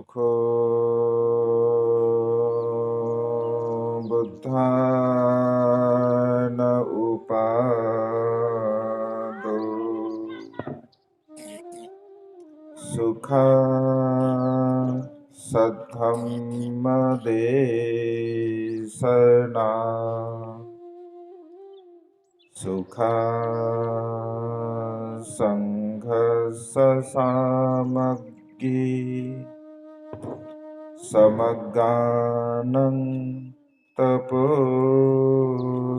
सुखो बुद्धान उपादो सुखा सद्धम्मदेशना सुखा संघससामग्गी समगानं तपो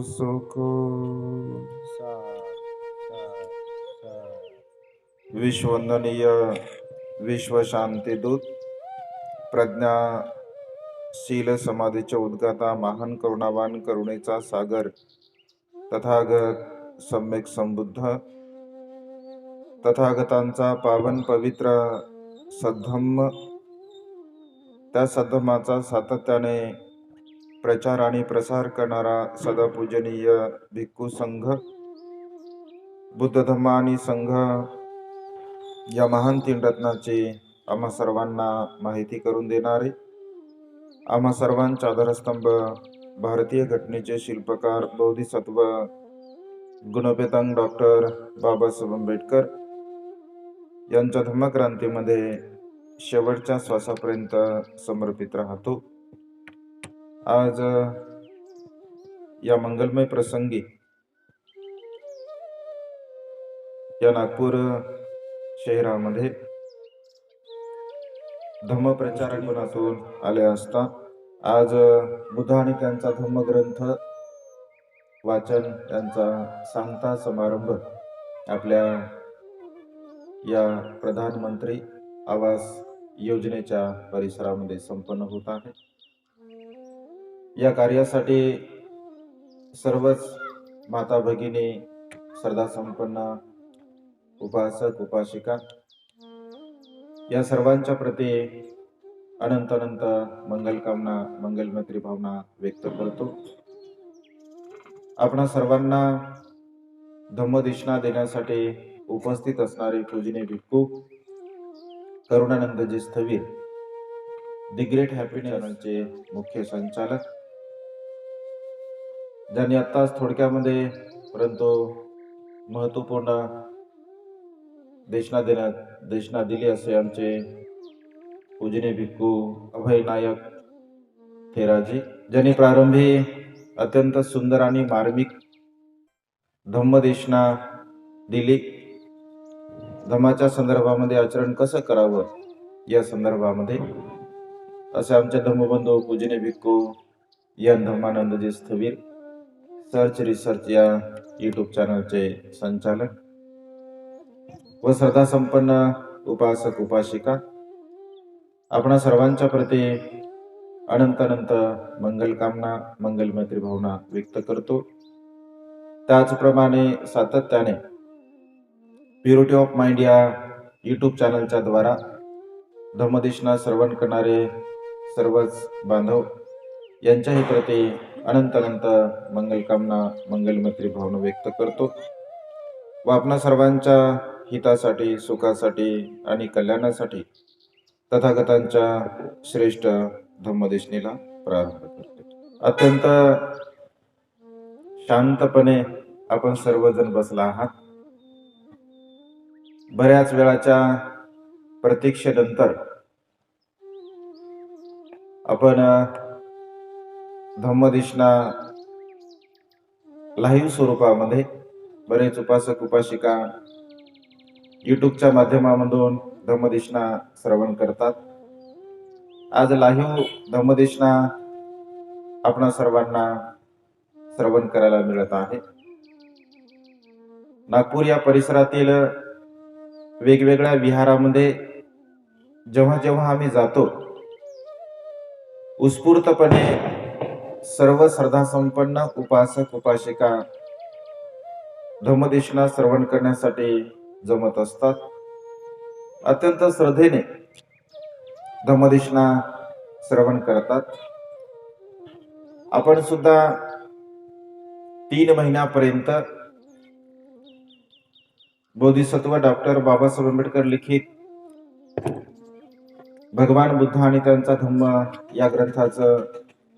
सुखो। विश्ववंदनीय विश्व शांतिदूत प्रज्ञाशील समाधीचे उद्गाता महान करुणावान करुणेचा सागर तथागत सम्यक संबुद्ध तथागतांचा पावन पवित्र सद्धम्म, त्या सद्धम्माचा सातत्याने प्रचार आणि प्रसार करणारा सदापूजनीय भिक्खू संघ, बुद्ध धम्म आणि संघ या महान तीन रत्नाची आम्हा सर्वांना माहिती करून देणारे, आम्हा सर्वांचा आधारस्तंभ भारतीय घटनेचे शिल्पकार बोधिसत्व गुणपेतांग डॉक्टर बाबासाहेब आंबेडकर यांच्या धम्मक्रांतीमध्ये शेवटच्या श्वासापर्यंत समर्पित राहतो। आज या मंगलमय प्रसंगी या नागपूर शहरामध्ये धम्मप्रचारातून आले असता आज बुद्ध आणि त्यांचा धम्मग्रंथ वाचन यांचा सांगता समारंभ आपल्या या प्रधानमंत्री आवास योजनेच्या परिसरामध्ये संपन्न होत आहे। या कार्यासाठी सर्वच माता भगिनी, श्रद्धा संपन्न उपासक उपासिका या सर्वांच्या प्रती अनंत अनंत मंगलकामना मंगलमैत्री भावना व्यक्त करतो। आपणा सर्वांना धम्मदेशना देण्यासाठी उपस्थित असणारे पूजनीय भिक्खू करुणानंदजी स्थवीर, दी ग्रेट हॅपीनेसचे मुख्य संचालक, ज्यांनी आत्ताच थोडक्यामध्ये परंतु महत्वपूर्ण देशना दिली असे आमचे पूजनीय भिक्खू अभय नायक थेराजी, ज्यांनी प्रारंभी अत्यंत सुंदर आणि मार्मिक धम्मदेशना दिली। धम्माच्या संदर्भामध्ये आचरण कसं करावं या संदर्भामध्ये असे आमचे धम्मबंधू पूजनीय भिक्खू एन धम्मानंदजी स्थवीर, सर्च रिसर्च या यूट्यूब चॅनलचे संचालक व श्रद्धा संपन्न उपासक उपासिका, आपणा सर्वांच्या प्रती अनंत अनंत मंगलकामना मंगलमैत्री भावना व्यक्त करतो। त्याचप्रमाणे सातत्याने प्युरिटी ऑफ माइंड या यूट्यूब चॅनलच्या द्वारा धम्मदेशना श्रवण करणारे सर्वच बांधव यांच्याही प्रती अनंत अनंत मंगलकामना मंगलमैत्री भावना व्यक्त करतो व आपणा सर्वांच्या हितासाठी, सुखासाठी आणि कल्याणासाठी तथागतांच्या श्रेष्ठ धम्मदेशनेला प्रार्थना करतो। अत्यंत शांतपणे आपण सर्वजण बसला आहात। बऱ्याच वेळाच्या प्रतीक्षेनंतर आपण धम्मदेशना लाईव्ह स्वरूपामध्ये बरेच उपासक उपासिका यूट्यूबच्या माध्यमामधून धम्मदेशना श्रवण करतात। आज लाईव्ह धम्मदेशना आपणा सर्वांना श्रवण करायला मिळत आहे। नागपूर या परिसरातील वेगवेगळ्या विहारामध्ये जेव्हा जेव्हा आम्ही जातो, उत्स्फूर्तपणे सर्व श्रद्धा संपन्न उपासक उपासिका धम्मदेशना श्रवण करण्यासाठी जमत असतात। अत्यंत श्रद्धेने धम्मदेशना श्रवण करतात। आपण सुद्धा 3 महिन्यापर्यंत बोधिसत्व डॉक्टर बाबासाहेब आंबेडकर लिखित भगवान बुद्ध आणि त्यांचा धम्म या ग्रंथाचं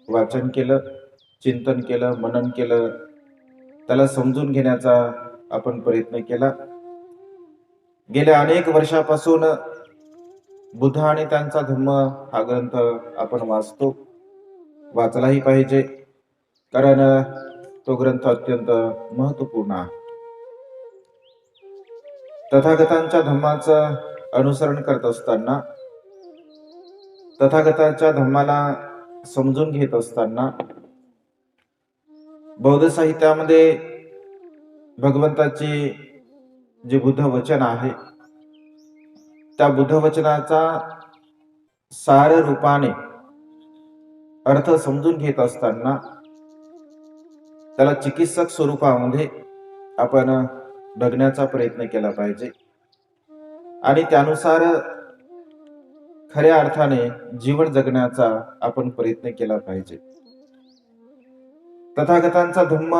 वाचन केलं, चिंतन केलं, मनन केलं, त्याला समजून घेण्याचा आपण प्रयत्न केला. गेल्या अनेक वर्षापासून बुद्ध आणि त्यांचा धम्म हा ग्रंथ आपण वाचलाही पाहिजे, कारण तो ग्रंथ अत्यंत महत्वपूर्ण आहे. तथागतांच्या धम्माचं अनुसरण करत असताना, तथागताच्या धम्माला समजून घेत असताना, बौद्ध साहित्यामध्ये भगवंताची जे बुद्ध वचन आहे त्या बुद्ध वचनाचा सार रूपाने अर्थ समजून घेत असताना त्याला चिकित्सक स्वरूपामध्ये आपण बघण्याचा प्रयत्न केला पाहिजे आणि त्यानुसार खऱ्या अर्थाने जीवन जगण्याचा आपण प्रयत्न केला पाहिजे. तथागतांचा धम्म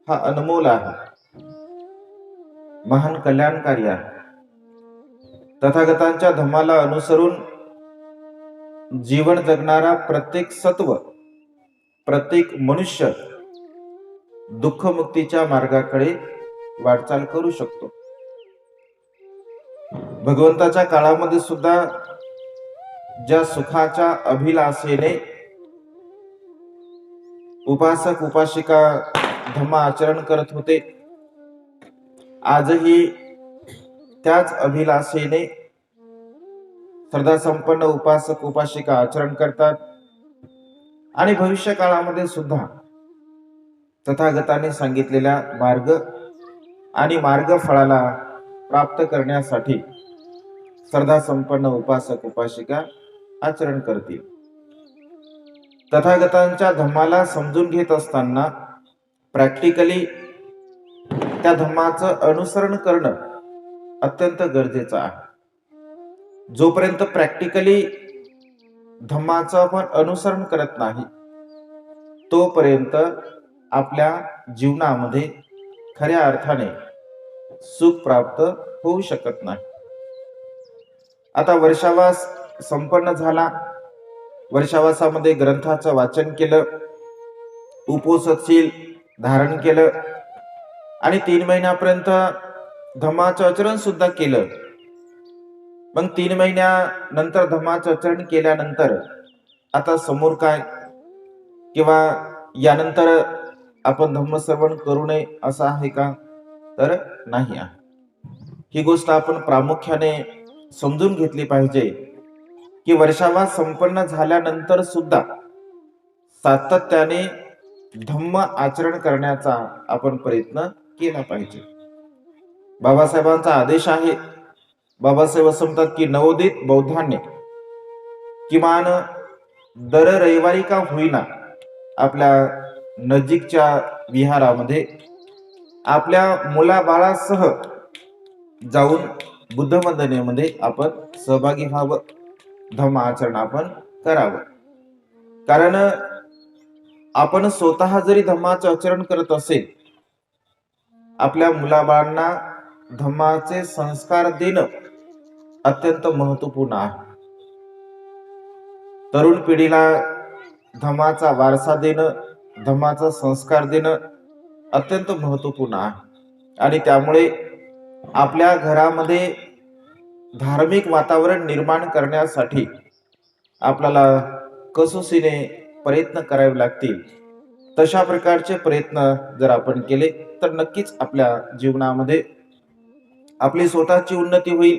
हा अनमोल आहे, महान कल्याणकारी आहे. तथागतांच्या धम्माला अनुसरून जीवन जगणारा प्रत्येक सत्व, प्रत्येक मनुष्य दुःखमुक्तीच्या मार्गाकडे वाटचाल करू शकतो. भगवंताच्या काळामध्ये सुद्धा ज्या सुखाच्या अभिलाषेने उपासक उपासिका धम्म आचरण करत होते, आजही त्याच अभिलाषेने श्रद्धासंपन्न उपासक उपासिका आचरण करतात आणि भविष्य काळामध्ये सुद्धा तथागताने सांगितलेल्या मार्ग आणि मार्गफळाला प्राप्त करण्यासाठी श्रद्धासंपन्न उपासक उपासिका आचरण करतील. तथागतांच्या धम्माला समजून घेत असताना प्रॅक्टिकली त्या धम्माचं अनुसरण करणं अत्यंत गरजेचं आहे. जोपर्यंत प्रॅक्टिकली धम्माचं आपण अनुसरण करत नाही, तोपर्यंत आपल्या जीवनामध्ये खऱ्या अर्थाने सुख प्राप्त होऊ शकत नाही. आता वर्षावास संपन्न झाला, वर्षावासामध्ये ग्रंथाचं वाचन केलं, उपोषशील धारण केलं आणि 3 महिन्यापर्यंत धम्माचं आचरण सुद्धा केलं. मग 3 महिन्यानंतर धम्माचं आचरण केल्यानंतर आता समोर काय, किंवा यानंतर आपण धम्मश्रवण करू नये असं आहे का? तर नाही आहे. ही गोष्ट आपण प्रामुख्याने समजून घेतली पाहिजे की वर्षावास संपन्न झाल्यानंतर सुद्धा सातत्याने धम्म आचरण करण्याचा आपण प्रयत्न केला पाहिजे. बाबासाहेबांचा आदेश आहे. बाबासाहेब असं म्हणतात की नवोदित बौद्धांनी किमान दर रविवारी का होईना आपल्या नजीकच्या विहारामध्ये आपल्या मुलाबाळासह जाऊन बुद्ध वंदनेमध्ये आपण सहभागी व्हावं, धम्म आचरण आपण करावं. कारण आपण स्वतः जरी धम्माचं आचरण करत असेल, आपल्या मुलाबाळांना धम्माचे संस्कार देणं अत्यंत महत्वपूर्ण आहे. तरुण पिढीला धम्माचा वारसा देणं, धम्माचा संस्कार देणं अत्यंत महत्वपूर्ण आहे आणि त्यामुळे आपल्या घरामध्ये धार्मिक वातावरण निर्माण करण्यासाठी आपल्याला कसोशीने प्रयत्न करावे लागतील. तशा प्रकारचे प्रयत्न जर आपण केले तर नक्कीच आपल्या जीवनामध्ये आपली स्वतःची उन्नती होईल,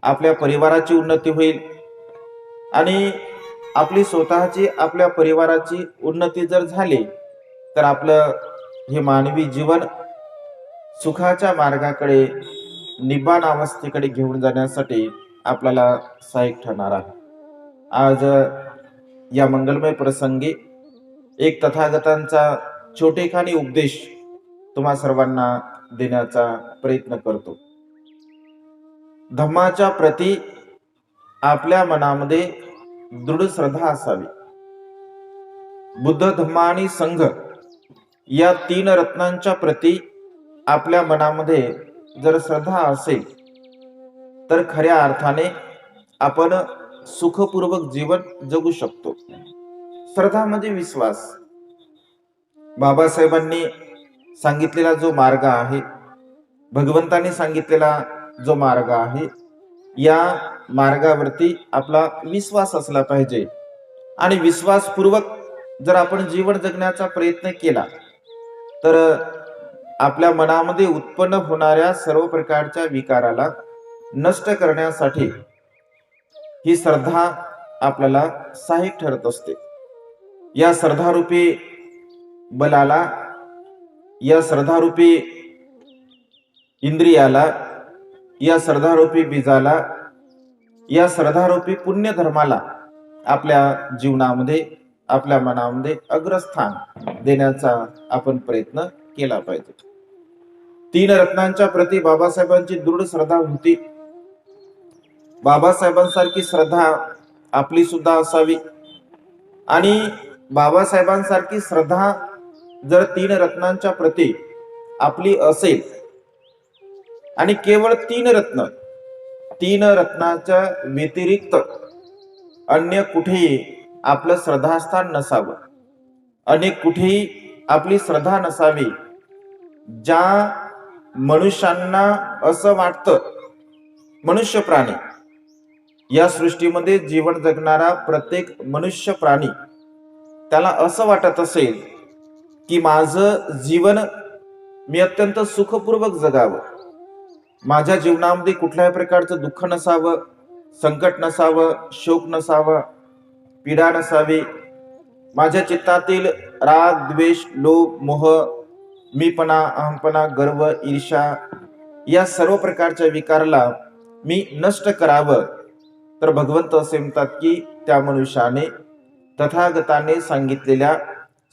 आपल्या परिवाराची उन्नती होईल आणि आपली स्वतःची आपल्या परिवाराची उन्नती जर झाली तर आपलं हे मानवी जीवन सुखाच्या मार्गाकडे, निब्बाण अवस्थेकडे घेऊन जाण्यासाठी आपल्याला सहाय्यक ठरणार आहे. आज या मंगलमय प्रसंगी एक तथागतांचा छोटेखानी उपदेश तुम्हा सर्वांना देण्याचा प्रयत्न करतो. धम्माच्या प्रती आपल्या मनामध्ये दृढ श्रद्धा असावी. बुद्ध, धम्म आणि संघ या 3 रत्नांच्या प्रती आपल्या मनामध्ये जर श्रद्धा असेल तर खऱ्या अर्थाने आपण सुखपूर्वक जीवन जगू शकतो. श्रद्धा म्हणजे विश्वास. बाबासाहेबांनी सांगितलेला जो मार्ग आहे, भगवंतांनी सांगितलेला जो मार्ग आहे, या मार्गावरती आपला विश्वास असला पाहिजे. आणि विश्वासपूर्वक जर आपण जीवन जगण्याचा प्रयत्न केला तर आपल्या मनामध्ये उत्पन्न होणाऱ्या सर्व प्रकारच्या विकाराला नष्ट करण्यासाठी ही श्रद्धा आपल्याला सहाय्यक ठरत असते. या श्रद्धारूपी बलाला, या श्रद्धारूपी इंद्रियाला, या श्रद्धारूपी बीजाला, या श्रद्धारूपी पुण्यधर्माला आपल्या जीवनामध्ये, आपल्या मनामध्ये अग्रस्थान देण्याचा आपण प्रयत्न केला पाहिजे. 3 रत्नांच्या प्रती बाबासाहेबांची दृढ श्रद्धा होती. बाबासाहेबांसारखी श्रद्धा आपली सुद्धा असावी. आणि बाबासाहेबांसारखी श्रद्धा जर 3 रत्नांच्या प्रती आपली असेल आणि केवळ 3 रत्नाच्या व्यतिरिक्त अन्य कुठेही आपलं श्रद्धास्थान नसावं, अनेक कुठेही आपली श्रद्धा नसावी. ज्या मनुष्यांना असं वाटतं, मनुष्य प्राणी, या सृष्टीमध्ये जीवन जगणारा प्रत्येक मनुष्य प्राणी, त्याला असं वाटत असेल की माझं जीवन मी अत्यंत सुखपूर्वक जगावं, माझ्या जीवनामध्ये कुठल्याही प्रकारचं दुःख नसावं, संकट नसावं, शोक नसावा, पीडा नसावी, माझ्या चित्तातील राग, द्वेष, लोभ, मोह, मीपणा, अहमपणा, गर्व, ईर्ष्या या सर्व प्रकारच्या विकाराला मी नष्ट करावं. तर भगवंत असे म्हणतात की त्या मनुष्याने तथागताने सांगितलेल्या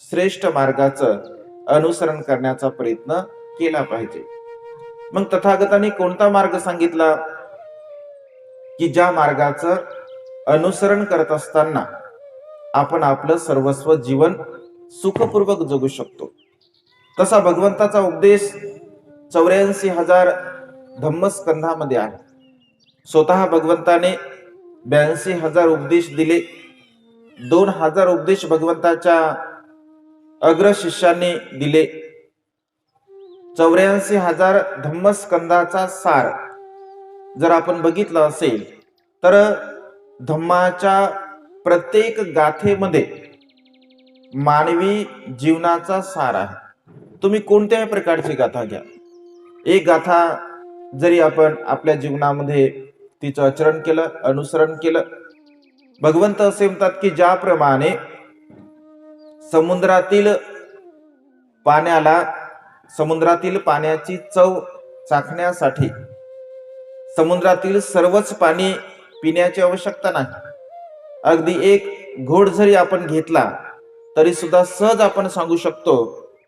श्रेष्ठ मार्गाचं अनुसरण करण्याचा प्रयत्न केला पाहिजे. मग तथागताने कोणता मार्ग सांगितला की ज्या मार्गाचं अनुसरण करत असताना आपण आपलं सर्वस्व जीवन सुखपूर्वक जगू शकतो. तसा भगवंताचा उपदेश 84,000 धम्मस्कंधामध्ये आहे. स्वतः भगवंताने 82,000 उपदेश दिले. 2,000 उपदेश भगवंताच्या अग्र शिष्यांनी दिले. 84,000 धम्मस्कंदाचा सार जर आपण बघितलं असेल तर धम्माच्या प्रत्येक गाथेमध्ये मानवी जीवनाचा सार आहे. तुम्ही कोणत्याही प्रकारची गाथा घ्या, एक गाथा जरी आपण आपल्या जीवनामध्ये तिचं आचरण केलं, अनुसरण केलं, भगवंत असे म्हणतात की ज्याप्रमाणे समुद्रातील पाण्याची चव चाखण्यासाठी समुद्रातील सर्वच पाणी पिण्याची आवश्यकता नाही. अगदी एक घोड जरी आपण घेतला तरी सुद्धा सहज आपण सांगू शकतो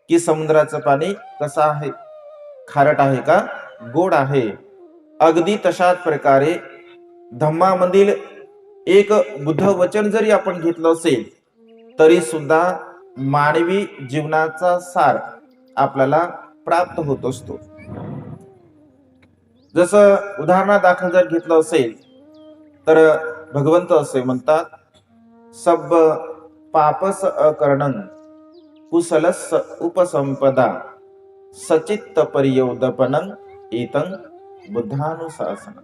की समुद्राचं पाणी कसं आहे, खारट आहे का, गोड आहे. अगदी तशाच प्रकारे धम्मामधील एक बुद्ध वचन जरी आपण घेतलं असेल तरी सुद्धा मानवी जीवनाचा सार आपल्याला प्राप्त होत असतो. जसं उदाहरणादाखल जर घेतलं असेल तर भगवंत असे म्हणतात, सब पापस अकरणं कुशलस उपसंपदा सचित्त पर्योदपनं एतं बुद्धानुशासनं.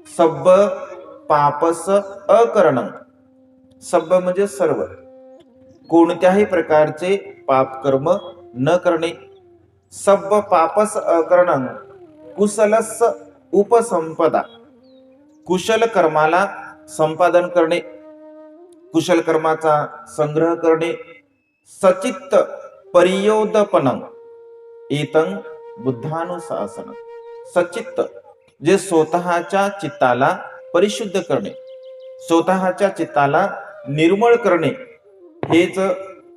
सब पापस अकरणं, सब म्हणजे सर्व, कोणत्याही प्रकारचे पाप कर्म न करणे. सब पापस अकरणं कुशलस उपसंपदा, कुशल कर्माला संपादन करणे, कुशल कर्माचा संग्रह करणे. सचित्त पर्योदपनं एतं बुद्धानुशासनं. सचित्त जे स्वतःच्या चित्ताला परिशुद्ध करणे, स्वतःच्या चित्ताला निर्मळ करणे, हेच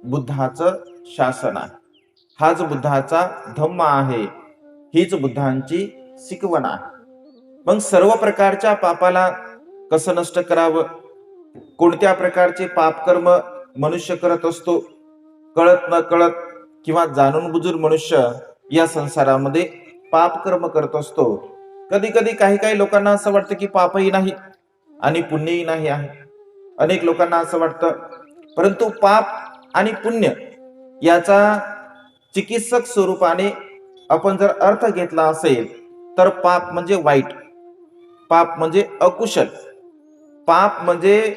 बुद्धाचं शासन आहे. हाच बुद्धाचा धम्म आहे, हीच बुद्धांची शिकवण आहे. मग सर्व प्रकारच्या पापाला कसं नष्ट करावं, कोणत्या प्रकारचे पाप कर्म मनुष्य करत असतो, कळत न कळत किंवा जाणून बुजून मनुष्य या संसारामध्ये पाप कर्म करत असतो. कधी कधी काही लोकांना असं वाटतं की पापही नाही, आणि पुण्यही नाही आहे. अनेक लोकांना असं वाटतं, परंतु पाप आणि पुण्य याचा चिकित्सक स्वरूपाने आपण जर अर्थ घेतला असेल तर पाप म्हणजे वाईट, पाप म्हणजे अकुशल, पाप म्हणजे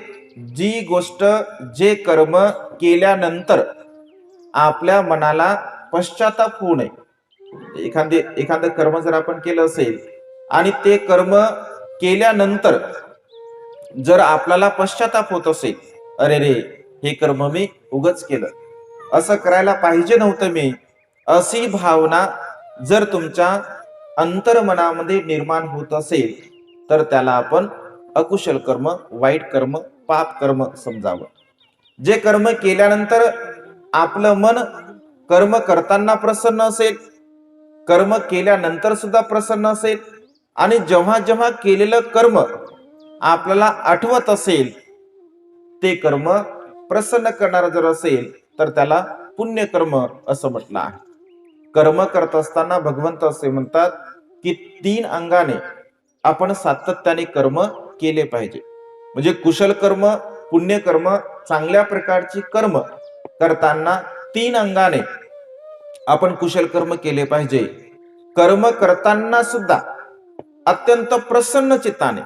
जी गोष्ट, जे कर्म केल्यानंतर आपल्या मनाला पश्चाताप होऊ नये. एखादं कर्म जर आपण केलं असेल आणि ते कर्म केल्यानंतर जर आपल्याला पश्चाताप होत असेल, अरे रे, हे कर्म मी उगच केलं, असं करायला पाहिजे नव्हतं मी, अशी भावना जर तुमच्या अंतर्मनामध्ये निर्माण होत असेल तर त्याला आपण अकुशल कर्म, वाईट कर्म, पाप कर्म समजावं. जे कर्म केल्यानंतर आपलं मन कर्म करताना प्रसन्न असेल, कर्म केल्यानंतर सुद्धा प्रसन्न असेल, आणि जेव्हा जेव्हा केलेलं कर्म आपल्याला आठवत असेल, ते कर्म प्रसन्न करणार जर असेल तर त्याला पुण्यकर्म असं म्हटलं आहे. कर्म करत असताना भगवंत असे म्हणतात की 3 अंगाने आपण सातत्याने कर्म केले पाहिजे. म्हणजे कुशल कर्म, पुण्यकर्म, चांगल्या प्रकारची कर्म करताना 3 अंगाने आपण कुशल कर्म केले पाहिजे. कर्म करताना सुद्धा अत्यंत प्रसन्न चित्ताने,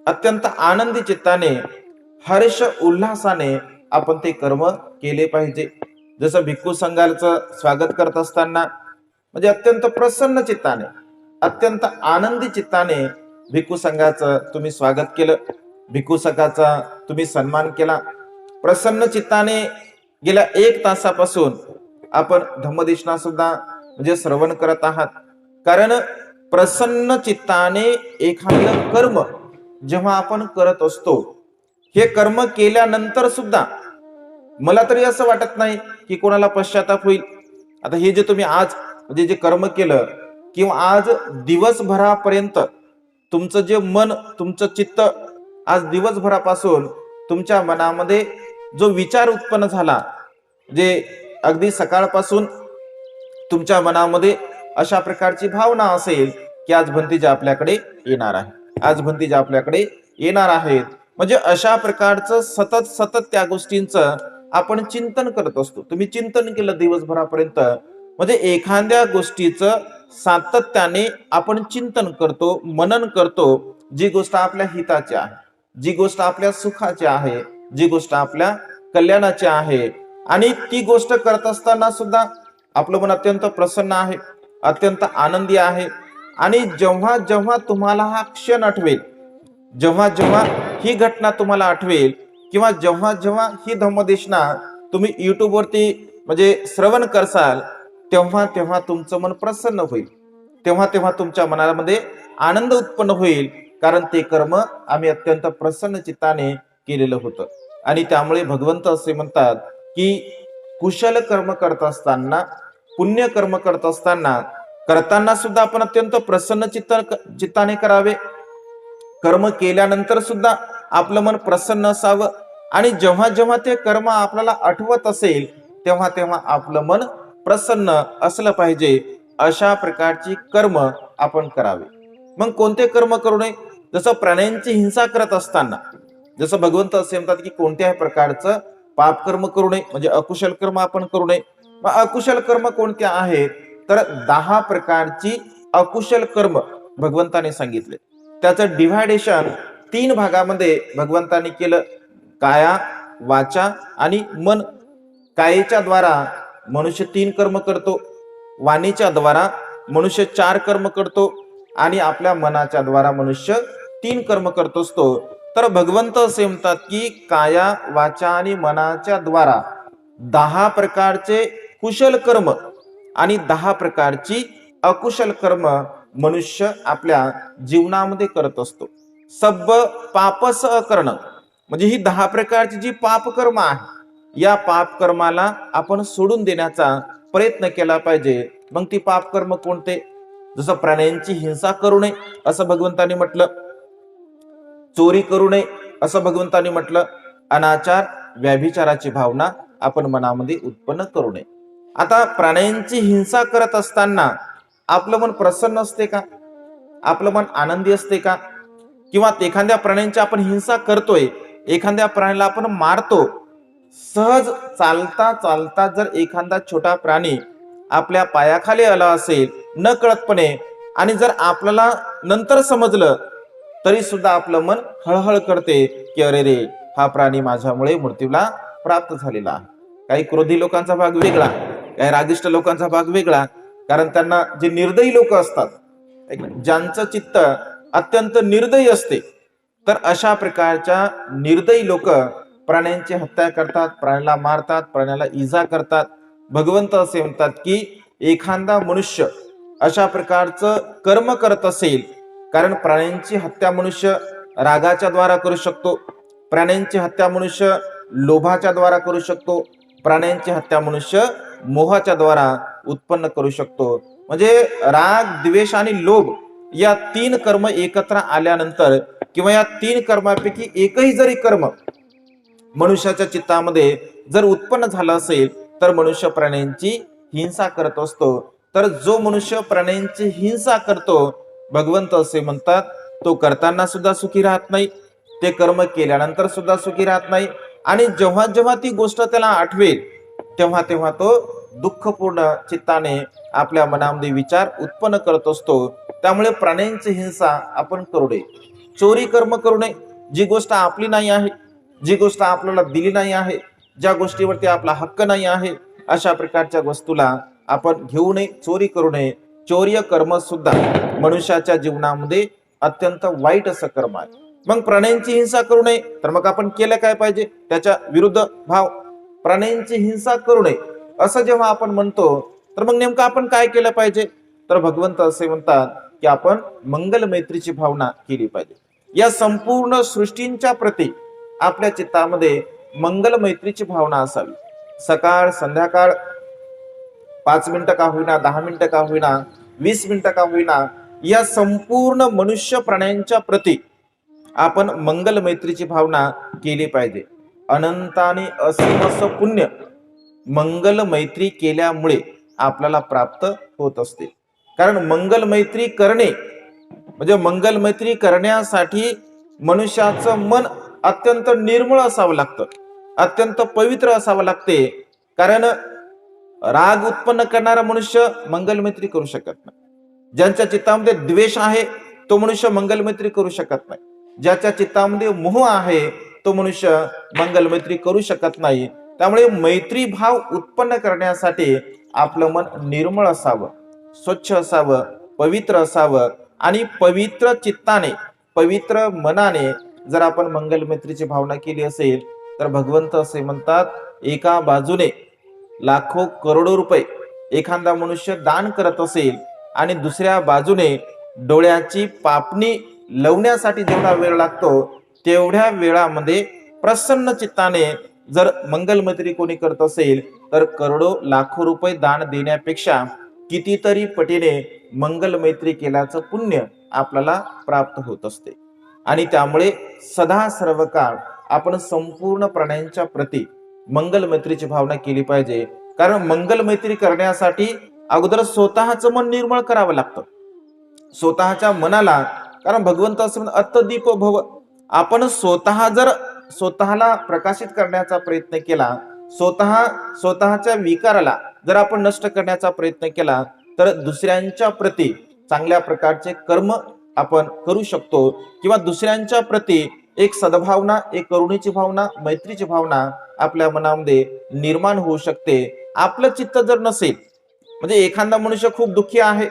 अत्यंत आनंदी चित्ताने, हर्ष उल्हासाने आपण ते कर्म केले पाहिजे. जसं भिक्खू संघाचं स्वागत करत असताना म्हणजे अत्यंत प्रसन्न चित्ताने, अत्यंत आनंदी चित्ताने भिक्खू संघाचं तुम्ही स्वागत केलं, भिक्खू संघाचा तुम्ही सन्मान केला. प्रसन्न चित्ताने गेल्या 1 तासापासून आपण धम्मदेशना सुद्धा म्हणजे श्रवण करत आहात. कारण प्रसन्न चित्ताने एखादं कर्म जेव्हा आपण करत असतो, हे कर्म केल्यानंतर सुद्धा मला तरी असं वाटत नाही की कोणाला पश्चाताप होईल. आता हे जे तुम्ही आज म्हणजे जे कर्म केलं, किंवा आज दिवसभरापर्यंत तुमचं जे मन, तुमचं चित्त आज दिवसभरापासून तुमच्या मनामध्ये जो विचार उत्पन्न झाला, जे अगदी सकाळपासून तुमच्या मनामध्ये अशा प्रकारची भावना असेल की आज भंतीजा आपल्याकडे येणार आहे, आज भंतीजा आपल्याकडे येणार आहेत, म्हणजे अशा प्रकारचं सतत सतत त्या गोष्टींचं आपण चिंतन करत असतो. तुम्ही चिंतन केलं दिवसभरापर्यंत, म्हणजे एखाद्या गोष्टीचं सातत्याने आपण चिंतन करतो, मनन करतो, जी गोष्ट आपल्या हिताची आहे, जी गोष्ट आपल्या सुखाची आहे, जी गोष्ट आपल्या कल्याणाची आहे. आणि ती गोष्ट करत असताना सुद्धा आपलं मन अत्यंत प्रसन्न आहे, अत्यंत आनंदी आहे. आणि जेव्हा जेव्हा तुम्हाला हा क्षण आठवेल, जेव्हा जेव्हा ही घटना तुम्हाला आठवेल, किंवा जेव्हा जेव्हा ही धम्मदेशना तुम्ही युट्यूब वरती म्हणजे श्रवण करसाल, तेव्हा तेव्हा तुमचं मन प्रसन्न होईल, तेव्हा तेव्हा तुमच्या मनामध्ये आनंद उत्पन्न होईल. कारण ते कर्म आम्ही अत्यंत प्रसन्न चित्ताने केलेलं होतं. आणि त्यामुळे भगवंत असे म्हणतात की कुशल कर्म करत असताना, पुण्य कर्म करत करताना सुद्धा आपण अत्यंत प्रसन्न चित्ताने करावे. कर्म केल्यानंतर सुद्धा आपलं मन प्रसन्न असावं. आणि जेव्हा जेव्हा ते कर्म आपल्याला आठवत असेल, तेव्हा तेव्हा आपलं मन प्रसन्न असलं पाहिजे. अशा प्रकारची कर्म आपण करावे. मग कोणते कर्म करू नये? जसं प्राण्यांची हिंसा करत असताना, जसं भगवंत असे म्हणतात की कोणत्याही प्रकारचं पाप कर्म करू नये, म्हणजे अकुशल कर्म आपण करू नये. मग अकुशल कर्म कोणते आहेत? तर 10 प्रकारची अकुशल कर्म भगवंताने सांगितले. त्याचं डिव्हायडेशन 3 भागामध्ये भगवंताने केलं: काया, वाचा आणि मन. कायेच्या द्वारा मनुष्य 3 कर्म करतो, वाणीच्या द्वारा मनुष्य 4 कर्म करतो, आणि आपल्या मनाच्या द्वारा मनुष्य 3 कर्म करत असतो. तर भगवंत असे म्हणतात की काया, वाचा आणि मनाच्या द्वारा 10 प्रकारचे कुशल कर्म आणि 10 प्रकारची अकुशल कर्म मनुष्य आपल्या जीवनामध्ये करत असतो. सब्ब पापस करणं, म्हणजे ही 10 प्रकारची जी पापकर्म आहे, या पापकर्माला आपण सोडून देण्याचा प्रयत्न केला पाहिजे. मग ती पापकर्म कोणते? जसं प्राण्यांची हिंसा करू नये असं भगवंतांनी म्हटलं, चोरी करू नये असं भगवंतांनी म्हटलं, अनाचार, व्याभिचाराची भावना आपण मनामध्ये उत्पन्न करू नये. आता प्राण्यांची हिंसा करत असताना आपलं मन प्रसन्न असते का? आपलं मन आनंदी असते का? किंवा एखाद्या प्राण्यांची आपण हिंसा करतोय, एखाद्या प्राण्याला आपण मारतो, सहज चालता चालता जर एखादा छोटा प्राणी आपल्या पायाखाली आला असेल न कळतपणे, आणि जर आपल्याला नंतर समजलं तरी सुद्धा आपलं मन हळहळ करते की अरे रे, हा प्राणी माझ्यामुळे मृत्यूला प्राप्त झालेला आहे. काही क्रोधी लोकांचा भाग वेगळा, काही रागिष्ट लोकांचा भाग वेगळा. कारण त्यांना जे निर्दयी लोक असतात, ज्यांचं चित्त अत्यंत निर्दयी असते, तर अशा प्रकारच्या निर्दयी लोक प्राण्यांची हत्या करतात, प्राण्याला मारतात, प्राण्याला इजा करतात. भगवंत असे म्हणतात की एखादा मनुष्य अशा प्रकारचं कर्म करत असेल, कारण प्राण्यांची हत्या मनुष्य रागाच्या द्वारा करू शकतो, प्राण्यांची हत्या मनुष्य लोभाच्या द्वारा करू शकतो, प्राण्यांची हत्या मनुष्य मोहाच्या द्वारा उत्पन्न करू शकतो. म्हणजे राग, द्वेष आणि लोभ या 3 कर्म एकत्र आल्यानंतर, किंवा या 3 कर्मापैकी एकही जरी कर्म मनुष्याच्या चित्तामध्ये जर उत्पन्न झालं असेल, तर मनुष्य प्राण्यांची हिंसा करत असतो. तर जो मनुष्य प्राण्यांची हिंसा करतो, भगवंत असे म्हणतात, तो करताना सुद्धा सुखी राहत नाही, ते कर्म केल्यानंतर सुद्धा सुखी राहत नाही, आणि जेव्हा जेव्हा ती गोष्ट त्याला आठवेल तेव्हा तेव्हा तो दुःखपूर्ण चित्ताने आपल्या मनामध्ये विचार उत्पन्न करत असतो. त्यामुळे प्राण्यांची हिंसा आपण करू नये, चोरी कर्म करू नये, जी गोष्ट आपली नाही आहे, जी गोष्ट आपल्याला दिली नाही आहे, ज्या गोष्टीवरती आपला हक्क नाही आहे, अशा प्रकारच्या वस्तूला आपण घेऊ नये, चोरी करू नये. चौर्य कर्म सुद्धा मनुष्याच्या जीवनामध्ये अत्यंत वाईट असं कर्म आहे. मग प्राण्यांची हिंसा करू नये, तर मग आपण केलं काय पाहिजे? त्याच्या विरुद्ध भाव, प्राण्यांची हिंसा करू नये असं जेव्हा आपण म्हणतो, तर मग नेमकं आपण काय केलं पाहिजे? तर भगवंत असे म्हणतात की आपण मंगल मैत्रीची भावना केली पाहिजे. या संपूर्ण सृष्टींच्या प्रती आपल्या चित्तामध्ये मंगल मैत्रीची भावना असावी. सकाळ संध्याकाळ 5 मिनिटं का होईना, 10 मिनिटं का होईना, 20 मिनिटं का होईना, या संपूर्ण मनुष्य प्राण्यांच्या प्रती आपण मंगल मैत्रीची भावना केली पाहिजे. अनंत आणि असीम असं पुण्य मंगल मैत्री केल्यामुळे आपल्याला प्राप्त होत असते. कारण मंगल मैत्री करणे म्हणजे मंगल मैत्री करण्यासाठी मनुष्याचं मन अत्यंत निर्मळ असावं लागतं, अत्यंत पवित्र असावं लागते. कारण राग उत्पन्न करणारा मनुष्य मंगल मैत्री करू शकत नाही. ज्यांच्या चित्तामध्ये द्वेष आहे तो मनुष्य मंगल मैत्री करू शकत नाही. ज्याच्या चित्तामध्ये मोह आहे तो मनुष्य मंगल मैत्री करू शकत नाही. त्यामुळे मैत्री भाव उत्पन्न करण्यासाठी आपलं मन निर्मळ असावं, स्वच्छ असावं, पवित्र असावं, आणि पवित्र चित्ताने, पवित्र मनाने जर आपण मंगल मैत्रीची भावना केली असेल, तर भगवंत असे म्हणतात, एका बाजूने लाखो करोडो रुपये एखादा मनुष्य दान करत असेल, आणि दुसऱ्या बाजूने डोळ्याची पापणी लावण्यासाठी जेवढा वेळ लागतो, तेवढ्या वेळामध्ये प्रसन्न चित्ताने जर मंगल मैत्री कोणी करत असेल, तर करोडो लाखो रुपये दान देण्यापेक्षा कितीतरी पटीने मंगल मैत्री केल्याचं पुण्य आपल्याला प्राप्त होत असते. आणि त्यामुळे सदा सर्व काळ आपण संपूर्ण प्राण्यांच्या प्रती मंगल मैत्रीची भावना केली पाहिजे. कारण मंगल मैत्री करण्यासाठी अगोदर स्वतःचं मन निर्मळ करावं लागतं, स्वतःच्या मनाला. कारण भगवंत असं म्हणतात, अत्तदीप भव. आपण स्वतःला प्रकाशित करण्याचा प्रयत्न केला, स्वतःच्या विकाराला जर आपण नष्ट करण्याचा प्रयत्न केला, तर दुसऱ्यांच्या प्रती चांगल्या प्रकारचे कर्म आपण करू शकतो, किंवा दुसऱ्यांच्या प्रती एक सद्भावना, एक करुणेची भावना, मैत्रीची भावना आपल्या मनामध्ये निर्माण होऊ शकते. आपलं चित्त जर नसेल, म्हणजे एखादा मनुष्य खूप दुःखी आहे,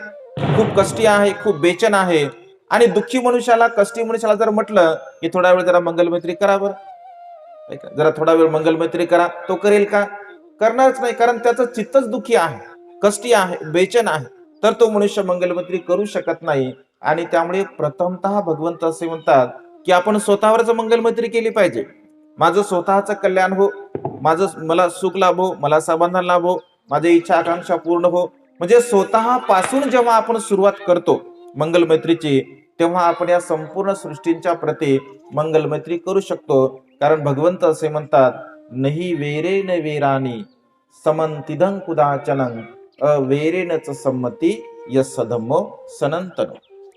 खूप कष्टी आहे, खूप बेचैन आहे, आणि दुःखी मनुष्याला, कष्टी मनुष्याला जर म्हटलं की थोडा वेळ जरा मंगल मैत्री करा, बरं जरा थोडा वेळ मंगल मैत्री करा, तो करेल का? करणारच नाही. कारण त्याचं चित्तच दुःखी आहे, कष्टी आहे, बेचैन आहे, तर तो मनुष्य मंगल मैत्री करू शकत नाही. आणि त्यामुळे प्रथमतः भगवंत असे म्हणतात की आपण स्वतःवरच मंगल मैत्री केली पाहिजे. माझं स्वतःचं कल्याण हो, मला सुख लाभो, मला समाधान लाभो, माझी इच्छा आकांक्षा पूर्ण हो. म्हणजे स्वतःपासून जेव्हा आपण सुरुवात करतो मंगल मैत्रीची, तेव्हा आपण या संपूर्ण सृष्टींच्या प्रती मंगल मैत्री करू शकतो. कारण भगवंत असे म्हणतात, नही वेरेन वेरानी समंतिदं कुदाचनं अवेरेनच संमती यस्स धम्मो सनंतनो.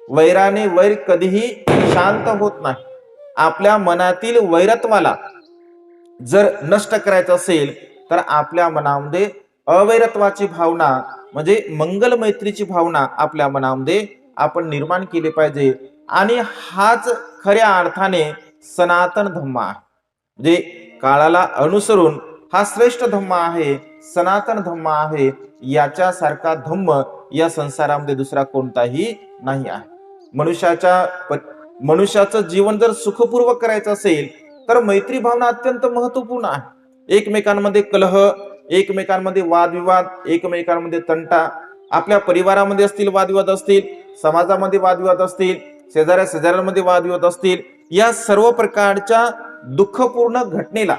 वैराने वैर कधीही शांत होत नाही. आपल्या मनातील वैरत्वाला जर नष्ट करायचं असेल तर आपल्या मनामध्ये अवैरत्वाची भावना म्हणजे मंगल मैत्रीची भावना आपल्या मनामध्ये आपण निर्माण केली पाहिजे. आणि हाच खऱ्या अर्थाने सनातन धम्म आहे. म्हणजे काळाला अनुसरून हा श्रेष्ठ धम्म आहे, सनातन धम्म आहे. याच्यासारखा धम्म या संसारामध्ये दुसरा कोणताही नाही आहे. मनुष्याचं जीवन जर सुखपूर्वक करायचं असेल तर मैत्री भावना अत्यंत महत्वपूर्ण आहे. एकमेकांमध्ये कलह, एकमेकांमध्ये वादविवाद, एकमेकांमध्ये तंटा, आपल्या परिवारामध्ये असतील वादविवाद असतील, समाजामध्ये वादविवाद असतील, शेजाऱ्यांमध्ये वादविवाद असतील, या सर्व प्रकारच्या दुःखपूर्ण घटनेला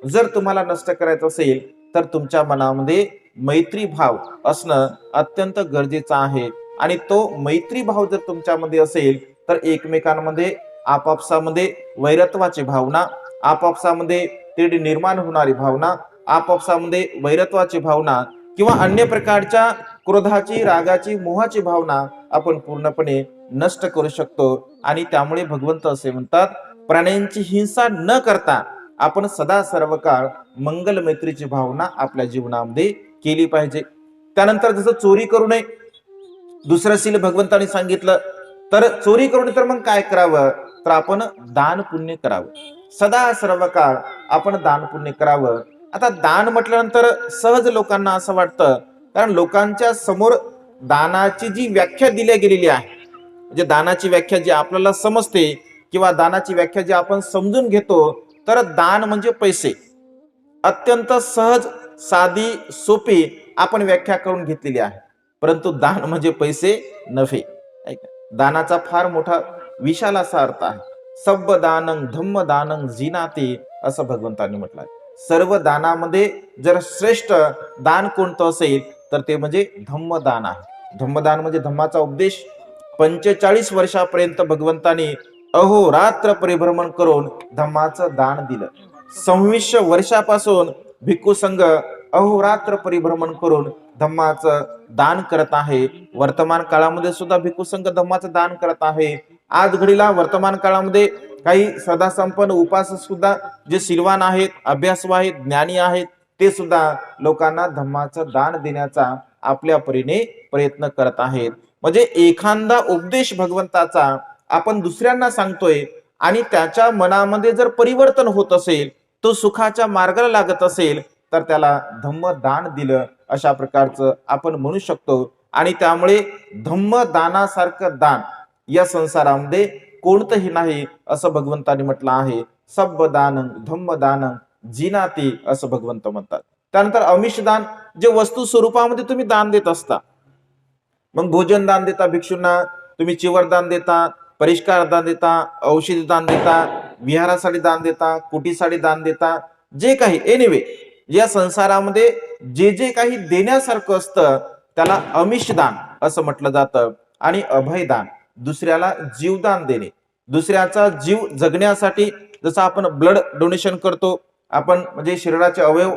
जर तुम्हाला नष्ट करायचं असेल तर तुमच्या मनामध्ये मैत्री भाव असणं अत्यंत गरजेचं आहे. आणि तो मैत्री भाव जर तुमच्यामध्ये असेल तर एकमेकांमध्ये आपापसामध्ये वैरत्वाची भावना, आपापसामध्ये तेढ निर्माण होणारी भावना, आपापसामध्ये वैरत्वाची भावना किंवा अन्य प्रकारच्या क्रोधाची, रागाची, मोहाची भावना आपण पूर्णपणे नष्ट करू शकतो. आणि त्यामुळे भगवंत असे म्हणतात, प्राण्यांची हिंसा न करता आपण सदा सर्व काळ मंगल मैत्रीची भावना आपल्या जीवनामध्ये केली पाहिजे. त्यानंतर जसं चोरी करू नये, दुसरं शील भगवंतांनी सांगितलं. तर चोरी करू नये तर मग काय करावं, तर आपण दान पुण्य करावं. सदा सर्व काळ आपण दान पुण्य करावं. आता दान म्हटल्यानंतर सहज लोकांना असं वाटतं, कारण लोकांच्या समोर दानाची जी व्याख्या दिल्या गेलेली आहे, म्हणजे दानाची व्याख्या जी आपल्याला समजते किंवा दानाची व्याख्या जी आपण समजून घेतो, तर दान म्हणजे पैसे. अत्यंत सहज, साधी, सोपी आपण व्याख्या करून घेतलेली आहे. परंतु दान म्हणजे पैसे नव्हे. दानाचा फार मोठा विशाल असा अर्थ आहे. सब्ब दानं धम्म दानं जिनाते असं भगवंतांनी म्हटलं आहे. सर्व दानामध्ये जर श्रेष्ठ दान कोणतं असेल तर ते म्हणजे धम्मदान आहे. धम्मदान म्हणजे धम्माचा उपदेश. 45 वर्षापर्यंत भगवंतांनी अहोरात्र परिभ्रमण करून धम्माचं दान दिलं. 26 वर्षापासून भिक्खू संघ अहोरात्र परिभ्रमण करून धम्माचं दान करत आहे. वर्तमान काळामध्ये सुद्धा भिक्खू संघ धम्माचं दान करत आहे. आज घडीला वर्तमान काळामध्ये काही सदासंपन्न उपासक सुद्धा जे सिलवान आहेत, अभ्यासू आहेत, ज्ञानी आहेत, ते सुद्धा लोकांना धम्माचं दान देण्याचा आपल्या परीने प्रयत्न करत आहेत. म्हणजे एखादा उपदेश भगवंताचा आपण दुसऱ्यांना सांगतोय आणि त्याच्या मनामध्ये जर परिवर्तन होत असेल, तो सुखाच्या मार्गाला लागत असेल, तर त्याला धम्मदान दिलं अशा प्रकारचं आपण म्हणू शकतो. आणि त्यामुळे धम्मदानासारखं दान या संसारामध्ये कोणतंही नाही असं भगवंतांनी म्हटलं आहे. सब्ब दानं धम्मदानं जिनाती असं भगवंत म्हणतात. त्यानंतर अमिष दान, जे वस्तू स्वरूपामध्ये तुम्ही दान देत असता. मग भोजन दान देता भिक्षूंना, तुम्ही चिवर दान देता, परिष्कार दान देता, औषधी दान देता, विहारासाठी दान देता, कुटीसाठी दान देता, जे काही एनिवे या संसारामध्ये जे जे काही देण्यासारखं असतं त्याला अमिष दान असं म्हटलं जातं. आणि अभयदान, दुसऱ्याला जीवदान देणे, दुसऱ्याचा जीव जगण्यासाठी, जसं आपण ब्लड डोनेशन करतो, आपण म्हणजे शरीराचे अवयव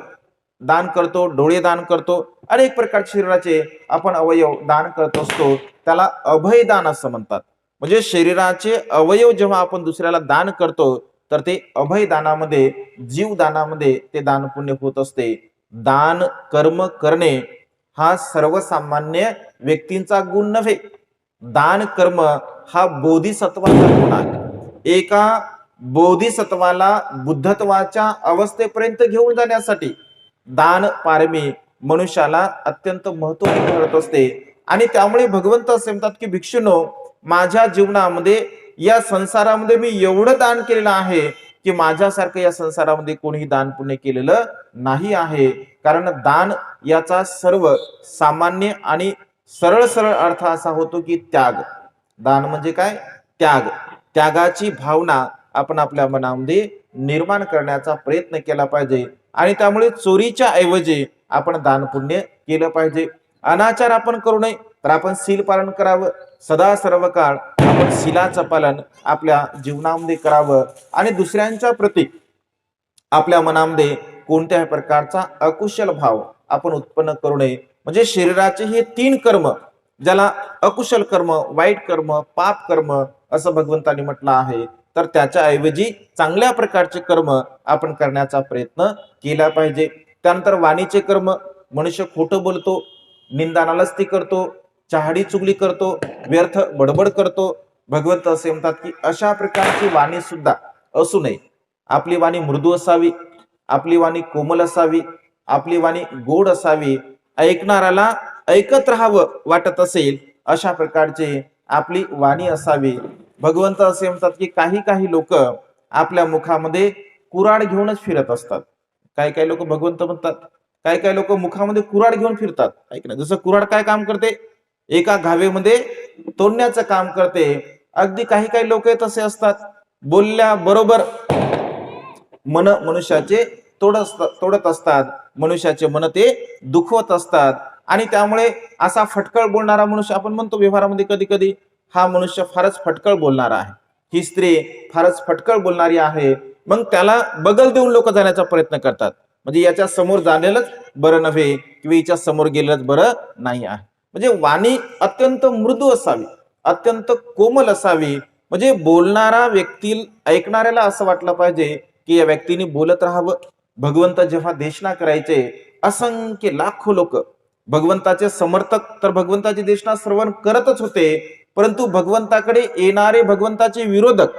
दान करतो, डोळे दान करतो, अनेक प्रकारचे शरीराचे आपण अवयव दान करत असतो, त्याला अभयदान असं म्हणतात. म्हणजे शरीराचे अवयव जेव्हा आपण दुसऱ्याला दान करतो तर ते अभयदानामध्ये, जीवदानामध्ये ते दान पुण्य होत असते. दान कर्म करणे हा सर्वसामान्य व्यक्तींचा गुण नव्हे. दान कर्म हा बोधिसत्वाचा गुण आहे. एका बोधिसत्वाला बुद्धत्वाच्या अवस्थेपर्यंत घेऊन जाण्यासाठी दान पारमी मनुष्याला अत्यंत महत्त्वाची ठरत असते. आणि त्यामुळे भगवंत असे म्हणतात की भिक्षुनो, माझ्या जीवनामध्ये या संसारामध्ये मी एवढं दान केलेलं आहे की माझ्यासारखं या संसारामध्ये कोणीही दान पुण्य केलेलं नाही आहे. कारण दान याचा सर्व सामान्य आणि सरळ सरळ अर्थ असा होतो की त्याग. दान म्हणजे काय? त्याग. त्यागाची भावना आपण आपल्या मनामध्ये निर्माण करण्याचा प्रयत्न केला पाहिजे. आणि त्यामुळे चोरीच्या ऐवजी आपण दान पुण्य केलं पाहिजे. अनाचार आपण करू नये, तर आपण शील पालन करावं. सदा सर्व काळ आपण शीलाचं पालन आपल्या जीवनामध्ये करावं. आणि दुसऱ्यांच्या प्रती आपल्या मनामध्ये कोणत्याही प्रकारचा अकुशल भाव आपण उत्पन्न करू नये. म्हणजे शरीराचे हे 3 कर्म ज्याला अकुशल कर्म, वाईट कर्म, पाप कर्म असं भगवंतांनी म्हटलं आहे, तर त्याच्या ऐवजी चांगल्या प्रकारचे कर्म आपण करण्याचा प्रयत्न केला पाहिजे. त्यानंतर वाणीचे कर्म, मनुष्य खोटं बोलतो, निंदा नालस्ती करतो, चहाडी चुगली करतो, व्यर्थ बडबड करतो. भगवंत असे म्हणतात की अशा प्रकारची वाणी सुद्धा असू नये. आपली वाणी मृदू असावी, आपली वाणी कोमल असावी, आपली वाणी गोड असावी, ऐकणाऱ्याला ऐकत राहावं वाटत असेल अशा प्रकारचे आपली वाणी असावी. भगवंत असे म्हणतात की काही काही लोक आपल्या मुखामध्ये कुऱ्हाड घेऊनच फिरत असतात. काही काही लोक भगवंत म्हणतात, काही काही लोक मुखामध्ये कुऱ्हाड घेऊन फिरतात. ऐक ना, जसं कुऱ्हाड काय काम करते, एका घावेमध्ये तोडण्याचं काम करते. अगदी काही काही लोक तसे असतात, बोलल्या बरोबर मन मनुष्याचे तोडत असतात, मनुष्याचे मन ते दुखवत असतात. आणि त्यामुळे असा फटकळ बोलणारा मनुष्य, आपण म्हणतो व्यवहारामध्ये कधी कधी हा मनुष्य फारच फटकळ बोलणारा आहे, ही स्त्री फारच फटकळ बोलणारी आहे, मग त्याला बगल देऊन लोक जाण्याचा प्रयत्न करतात. म्हणजे याच्या समोर जाणेलच बरं नव्हे किंवा हिच्या समोर गेलेलंच बरं नाही आहे. म्हणजे वाणी अत्यंत मृदू असावी, अत्यंत कोमल असावी. म्हणजे बोलणारा व्यक्ती, ऐकणाऱ्याला असं वाटलं पाहिजे की या व्यक्तीने बोलत राहावं. भगवंत जेव्हा देशना करायचे, असंख्य लाखो लोक भगवंताचे समर्थक तर भगवंताची देशना श्रवण करतच होते, परंतु भगवंताकडे येणारे भगवंताचे विरोधक,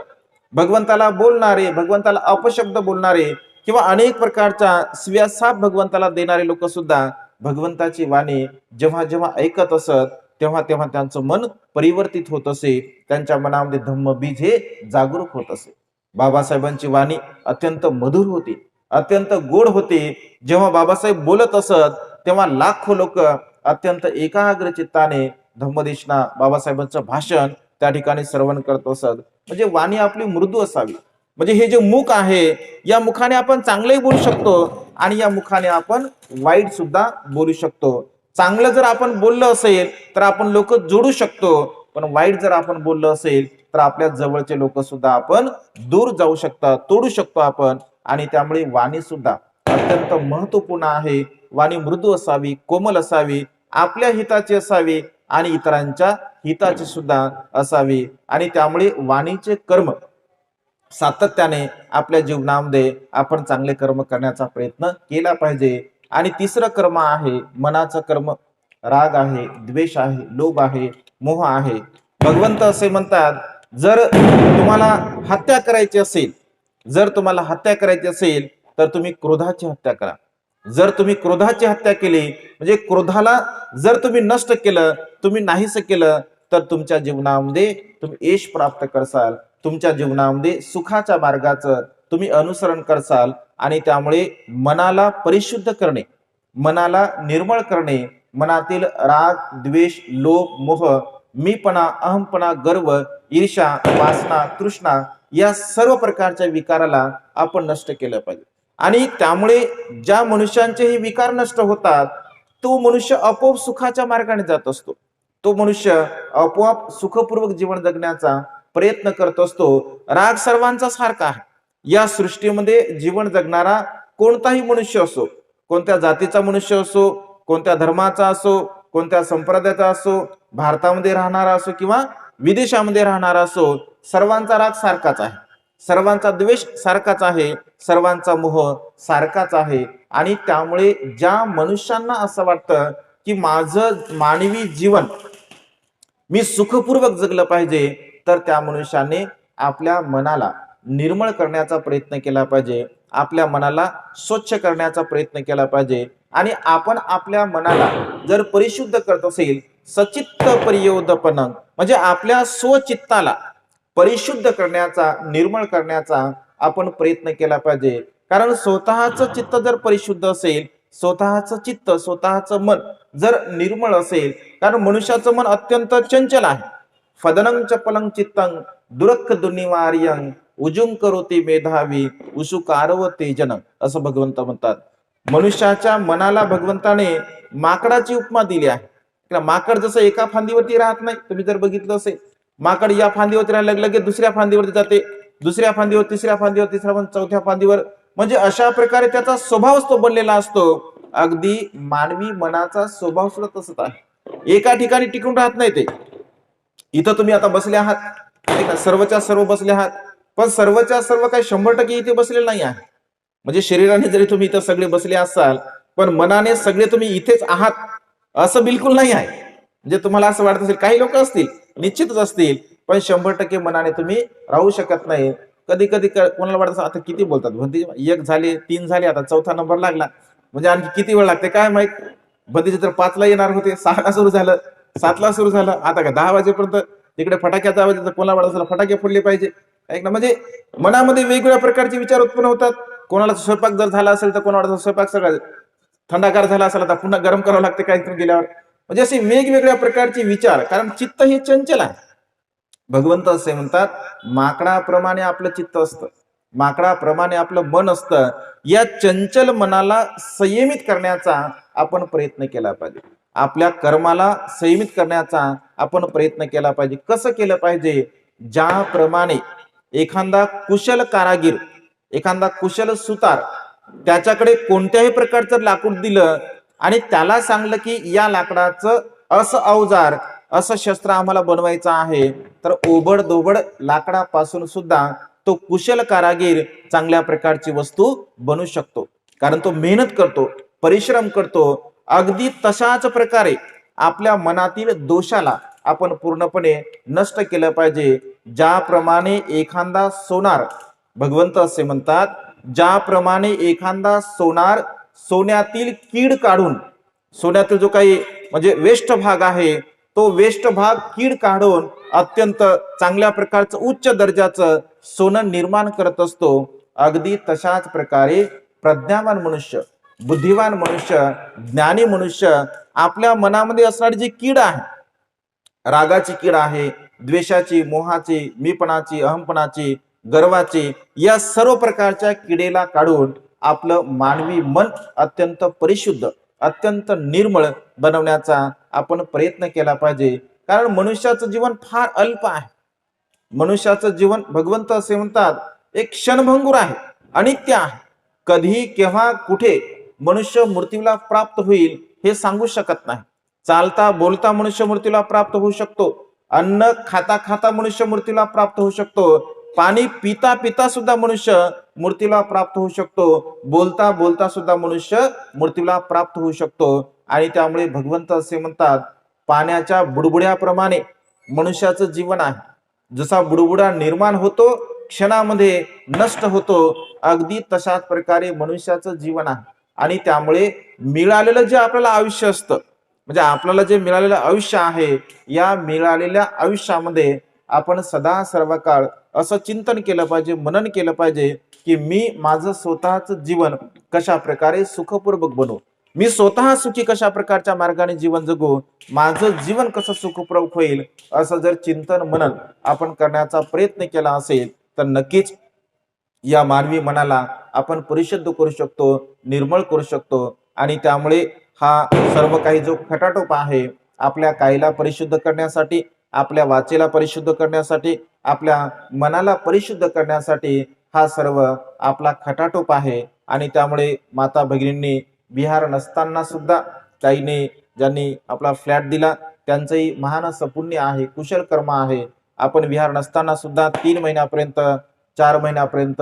भगवंताला बोलणारे, भगवंताला अपशब्द बोलणारे किंवा अनेक प्रकारच्या स्व्यासाप भगवंताला देणारे लोक सुद्धा भगवंताची वाणी जेव्हा जेव्हा ऐकत असत, तेव्हा तेव्हा त्यांचं मन परिवर्तित होत असे, त्यांच्या मनामध्ये धम्म बीज हे जागरूक होत असे. बाबासाहेबांची वाणी अत्यंत मधुर होती, अत्यंत गोड होती. जेव्हा बाबासाहेब बोलत असत तेव्हा लाखो लोक अत्यंत एकाग्र चित्ताने धम्मदेशना बाबासाहेबांचं भाषण त्या ठिकाणी श्रवण करत असत. म्हणजे वाणी आपली मृदू असावी. म्हणजे हे जे मुख आहे, या मुखाने आपण चांगलंही बोलू शकतो आणि या मुखाने आपण वाईट सुद्धा बोलू शकतो. चांगलं जर आपण बोललं असेल तर आपण लोक जोडू शकतो, पण वाईट जर आपण बोललं असेल तर आपल्या जवळचे लोक सुद्धा आपण दूर जाऊ शकतात, तोडू शकतो आपण. आणि त्यामुळे वाणी सुद्धा अत्यंत महत्वपूर्ण आहे. वाणी मृदू असावी, कोमल असावी, आपल्या हिताची असावी आणि इतरांच्या हिताची सुद्धा असावी. आणि त्यामुळे वाणीचे कर्म सातत्याने आपल्या जीवनामध्ये आपण चांगले कर्म करण्याचा प्रयत्न केला पाहिजे. आणि तिसरं कर्म आहे मनाचं कर्म. राग आहे, द्वेष आहे, लोभ आहे, मोह आहे. भगवंत असे म्हणतात, जर तुम्हाला हत्या करायची असेल, जर तुम्हाला हत्या करायची असेल तर तुम्ही क्रोधाची हत्या करा. जर तुम्ही क्रोधाची हत्या केली, म्हणजे क्रोधाला जर तुम्ही नष्ट केलं, तुम्ही नाहीस केलं, तर तुमच्या जीवनामध्ये तुम्ही यश प्राप्त करसाल, तुमच्या जीवनामध्ये सुखाच्या मार्गाचं तुम्ही अनुसरण करसाल. आणि त्यामुळे मनाला परिशुद्ध करणे, मनाला निर्मळ करणे, मनातील राग, द्वेष, लोभ, मोह, मीपणा, अहमपणा, गर्व, ईर्ष्या, वासना, तृष्णा या सर्व प्रकारच्या विकाराला आपण नष्ट केलं पाहिजे. आणि त्यामुळे ज्या मनुष्यांचे हे विकार नष्ट होतात, तो मनुष्य आपोआप सुखाच्या मार्गाने जात असतो, तो मनुष्य आपोआप सुखपूर्वक जीवन जगण्याचा प्रयत्न करत असतो. राग सर्वांचा सारखा आहे. या सृष्टीमध्ये जीवन जगणारा कोणताही मनुष्य असो, कोणत्या जातीचा मनुष्य असो, कोणत्या धर्माचा असो, कोणत्या संप्रदायाचा असो, भारतामध्ये राहणारा असो किंवा विदेशामध्ये राहणारा असो, सर्वांचा राग सारखाच आहे, सर्वांचा द्वेष सारखाच आहे, सर्वांचा मोह सारखाच आहे. आणि त्यामुळे ज्या मनुष्यांना असं वाटतं की माझं मानवी जीवन मी सुखपूर्वक जगलं पाहिजे, तर त्या मनुष्याने आपल्या मनाला निर्मळ करण्याचा प्रयत्न केला पाहिजे, आपल्या मनाला स्वच्छ करण्याचा प्रयत्न केला पाहिजे. आणि आपण आपल्या मनाला जर परिशुद्ध करत असेल, सचित्त परियोदपन म्हणजे आपल्या स्वचित्ताला परिशुद्ध करण्याचा, निर्मळ करण्याचा आपण प्रयत्न केला पाहिजे. कारण स्वतःचं चित्त जर परिशुद्ध असेल, स्वतःचं चित्त, स्वतःचं मन जर निर्मळ असेल, कारण मनुष्याचं मन अत्यंत चंचल आहे. फदनं चपलं चित्तं दुरख दुनिवार्यं उजुं करोति मेधावी उशुकारव तेजन असं भगवंत म्हणतात. मनुष्याच्या मनाला भगवंताने माकडाची उपमा दिली आहे. माकड जसं एका फांदीवरती राहत नाही, तुम्ही जर बघितलं असेल, माकड या फांदीवरती राहिलं लगेच दुसऱ्या फांदीवरती जाते, दुसऱ्या फांदीवर, तिसऱ्या फांदीवर, तिसऱ्या फांदी, चौथ्या फांदीवर. म्हणजे अशा प्रकारे त्याचा स्वभावच तो बनलेला असतो. अगदी मानवी मनाचा स्वभाव सुद्धा तसंच आहे. एका ठिकाणी टिकून राहत नाही ते. इथं तुम्ही आता बसले आहात, नाही का, सर्वच्या सर्व बसले आहात, पण सर्वच्या सर्व काही 100% इथे बसलेले नाही आहे. म्हणजे शरीराने जरी तुम्ही इथं सगळे बसले असाल, पण मनाने सगळे तुम्ही इथेच आहात असं बिलकुल नाही आहे. म्हणजे तुम्हाला असं वाटत असेल, काही लोक असतील, निश्चितच असतील, पण 100% मनाने तुम्ही राहू शकत नाही. कधी कधी कोणाला वाटत असेल, आता किती बोलतात भंती, एक झाले, 3 झाले, आता 4था नंबर लागला, म्हणजे आणखी किती वेळ लागते काय माहित. भंतीचे तर 5ला येणार होते, 6ला सुरू झालं, 7ला सुरू झालं, आता काय 10 वाजेपर्यंत तिकडे फटाक्याचा आवाज येतो, कोणाला वाटत असेल फटाके फोडले पाहिजे, ऐक ना. म्हणजे मनामध्ये वेगवेगळ्या प्रकारचे विचार उत्पन्न होतात. कोणाला स्वयंपाक जर झाला असेल तर कोणाला वाटतं स्वयंपाक सगळं थंडागार झाला असेल, आता पुन्हा गरम करावं लागते काय गेल्यावर. म्हणजे असे वेगवेगळ्या प्रकारचे विचार, कारण चित्त हे चंचल आहे. भगवंत असे म्हणतात, माकडाप्रमाणे आपलं चित्त असतं, माकडाप्रमाणे आपलं मन असतं. या चंचल मनाला संयमित करण्याचा आपण प्रयत्न केला पाहिजे. आपल्या कर्माला संयमित करण्याचा आपण प्रयत्न केला पाहिजे. कसं केलं पाहिजे? ज्याप्रमाणे एखादा कुशल कारागीर, एखादा कुशल सुतार, त्याच्याकडे कोणत्याही प्रकारचं लाकूड दिलं आणि त्याला सांगलं की या लाकडाचं असं अवजार, असं शस्त्र आम्हाला बनवायचं आहे, तर ओबड दोबड लाकडापासून सुद्धा तो कुशल कारागीर चांगल्या प्रकारची वस्तू बनवू शकतो, कारण तो मेहनत करतो, परिश्रम करतो. अगदी तशाच प्रकारे आपल्या मनातील दोषाला आपण पूर्णपणे नष्ट केलं पाहिजे. ज्याप्रमाणे एखादा सोनार, भगवंत असे म्हणतात, ज्याप्रमाणे एखादा सोनार सोन्यातील कीड काढून, सोन्यातील जो काही म्हणजे वेस्ट भाग आहे, तो वेस्ट भाग कीड काढून अत्यंत चांगल्या प्रकारचं उच्च दर्जाचं सोनं निर्माण करत असतो, अगदी तशाच प्रकारे प्रज्ञावान मनुष्य, बुद्धिवान मनुष्य, ज्ञानी मनुष्य आपल्या मनामध्ये असणारी जी कीड आहे, रागाची कीड आहे, द्वेषाची, मोहाची, मीपणाची, अहमपणाची, गर्वाची, या सर्व प्रकारच्या किडेला काढून आपलं मानवी मन अत्यंत परिशुद्ध, अत्यंत निर्मळ बनवण्याचा आपण प्रयत्न केला पाहिजे. कारण मनुष्याचं जीवन फार अल्प आहे. मनुष्याचं जीवन, भगवंत असे म्हणतात, एक क्षणभंगूर आहे, अनित्य आहे. कधी केव्हा कुठे मनुष्य मृत्यूला प्राप्त होईल हे सांगू शकत नाही. चालता बोलता मनुष्य मृत्यूला प्राप्त होऊ शकतो, अन्न खाता खाता मनुष्य मृत्यूला प्राप्त होऊ शकतो, पाणी पिता पिता सुद्धा मनुष्य मृत्यूला प्राप्त होऊ शकतो, बोलता बोलता सुद्धा मनुष्य मृत्यूला प्राप्त होऊ शकतो. आणि त्यामुळे भगवंत असे म्हणतात, पाण्याच्या बुडबुड्याप्रमाणे मनुष्याचं जीवन आहे. जसा बुडबुडा निर्माण होतो, क्षणामध्ये नष्ट होतो, अगदी तशाच प्रकारे मनुष्याचं जीवन आहे. आणि त्यामुळे मिळालेलं जे आपल्याला आयुष्य असतं, म्हणजे आपल्याला जे मिळालेलं आयुष्य आहे, या मिळालेल्या आयुष्यामध्ये आपण सदा सर्व काळ असं चिंतन केलं पाहिजे, मनन केलं पाहिजे की मी माझं स्वतःचं जीवन कशा प्रकारे सुखपूर्वक बनवू, मी स्वतः सुखी कशा प्रकारच्या मार्गाने जीवन जगू, माझं जीवन कसं सुखपूर्वक होईल, असं जर चिंतन मनन आपण करण्याचा प्रयत्न केला असेल तर नक्कीच या मानवी मनाला आपण परिशुद्ध करू शकतो, निर्मळ करू शकतो. आणि त्यामुळे हा सर्व काही जो खटाटोप आहे, आपल्या कायला परिशुद्ध करण्यासाठी, आपल्या वाचेला परिशुद्ध करण्यासाठी, आपल्या मनाला परिशुद्ध करण्यासाठी हा सर्व आपला खटाटोप आहे. आणि त्यामुळे माता भगिनींनी विहार नसताना सुद्धा काहींनी, ज्यांनी आपला फ्लॅट दिला, त्यांचंही महान असं पुण्य आहे, कुशल कर्म आहे. आपण विहार नसताना सुद्धा 3 महिन्यापर्यंत, 4 महिन्यापर्यंत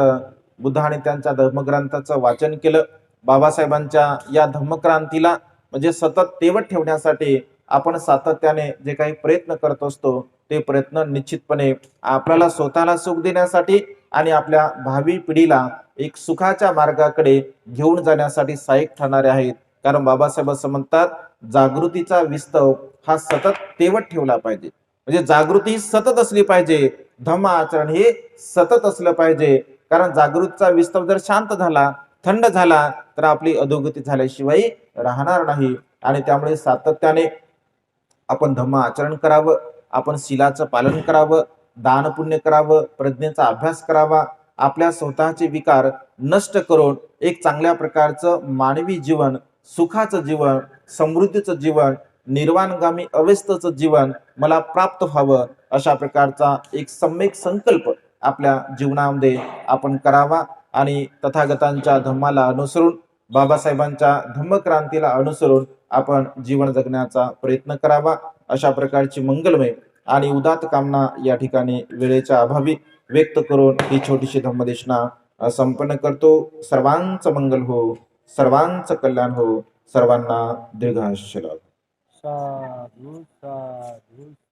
बुद्ध आणि त्यांच्या धर्मग्रंथाचं वाचन केलं. बाबासाहेबांच्या या धम्मक्रांतीला म्हणजे सतत तेवत ठेवण्यासाठी आपण सातत्याने जे काही प्रयत्न करत असतो, ते प्रयत्न निश्चितपणे आपल्याला स्वतःला सुख देण्यासाठी आणि आपल्या भावी पिढीला एक सुखाच्या मार्गाकडे घेऊन जाण्यासाठी सहाय्यक ठरणारे आहेत. कारण बाबासाहेब असं म्हणतात, जागृतीचा विस्तव हा सतत तेवत ठेवला पाहिजे. म्हणजे जागृती सतत असली पाहिजे, धम्म आचरण हे सतत असलं पाहिजे. कारण जागृतीचा विस्तव जर शांत झाला, थंड झाला, तर आपली अधोगती झाल्याशिवाय राहणार नाही. आणि त्यामुळे सातत्याने आपण धम्म आचरण करावं, आपण शीलाचं पालन करावं, दान पुण्य करावं, प्रज्ञेचा अभ्यास करावा, आपल्या स्वतःचे विकार नष्ट करून एक चांगल्या प्रकारचं मानवी जीवन, सुखाचं जीवन, समृद्धीचं जीवन, निर्वाणगामी अवस्थेचं जीवन मला प्राप्त व्हावं, अशा प्रकारचा एक सम्यक संकल्प आपल्या जीवनामध्ये आपण करावा. आणि तथागतांच्या धम्माला अनुसरून, बाबासाहेबांच्या धम्मक्रांतीला अनुसरून आपण जीवन जगण्याचा प्रयत्न करावा. अशा प्रकारची मंगलमय आणि उदात्त कामना या ठिकाणी वेळेच्या अभावी व्यक्त करून ही छोटीशी धम्मदेशना संपन्न करतो. सर्वांचं मंगल हो, सर्वांचं कल्याण हो, सर्वांना दीर्घायुष्य लाभो. साधू साधू.